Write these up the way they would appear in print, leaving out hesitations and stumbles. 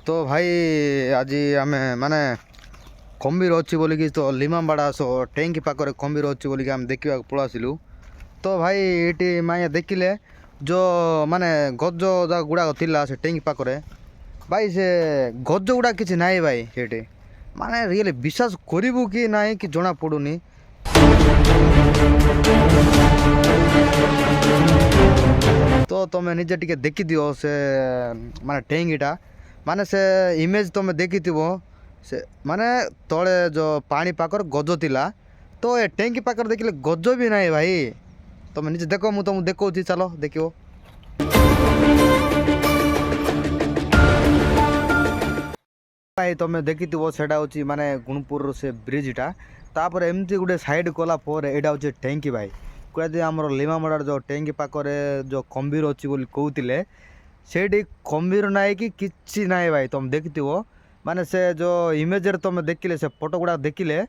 तो भाई आज आम माने कम्बीर अच्छी बोलिकी तो लिमाबाड़ा सो टैंकी पाखरे कम्बीर अच्छी बोलिकी आम देखा पलू। तो भाई ये माया देखिले जो माने गज गुड़ाक थिला से टैंकी पाखरे भाई से गज गुड़ा किसी ना भाई ये माने रियली विश्वास करू कि ना कि जना पड़ुनी। तो तुम निजे टिके देखी दियो से माने टैंकीटा माने से इमेज तुम देखी से माने तले जो पानी पाकर गज थिला तो ये टैंकी पाकर देखिले गज भी ना भाई। तुम निजे देखो मु तुमको देखो चलो देखो। भाई तुम देखी सेटा हूँ माने गुणपुर से ब्रिजटा तापर एमती गोटे साइड कला यहाँ हूँ टैंकी भाई कह आमर लिमाबाड़ जो टैंकी पाखरे जो कम्बीर अच्छी बोली कहते से कम्बीर ना कि किसी ना भाई तुम देखी माने से जो इमेज तुम देखिले से फोटो गुड़ा देखिले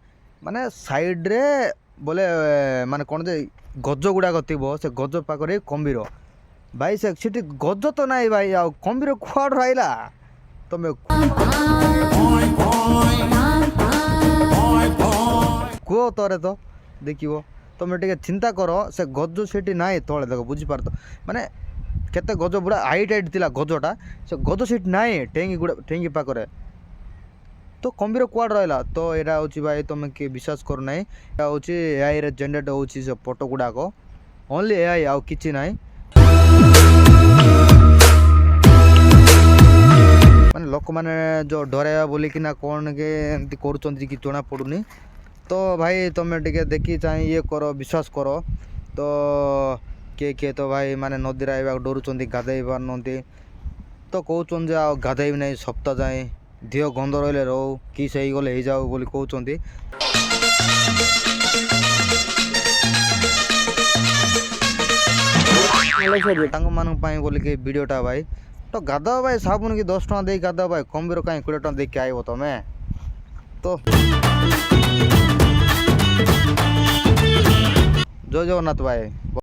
माने साइड रे बोले माने कौन जे गज गुड़ाक थी से गज पाखरे कम्बीर भाई से गज तो ना भाई आ कम्बीर कुआड़ रहा तुम कह तोरे तो देखो तुम टे चिंता कर से गज से ना तले देख बुझीपार तो माने केते गज बुड़ा हाइट हाइट थिला गजटा से गज सीट ना टैंकी गुड़ा टैंकी पाखरे तो कम्बीर कुआड़ रहा। तो यहाँ हूँ भाई तुम किए विश्वास कर ना यहाँ हूँ एआई रे जनरेट हो फोटो गुड़ाक ओनली एआई आउ किछि ना माने लोक माने जो डराइबा बोलिकिना कौन के एमती करुँच कि जना पड़ुनी। तो भाई तुम टे देखी चाहे ये करो विश्वास करो। तो किए तो भाई माने नदी आइबा डरुंच गाधई पार तो कहते आ गाधेबी ना सप्ताह जाए देह गंध रही रो कि सही गले हो जाओ बोली कहते। बोलिक वीडियोटा भाई तो गाधा भाई साबुन की 10 टका दे गाधा भाई कम्बीर कहीं 20 टका देख आइब तुम्हें तो जय जगन्नाथ भाई।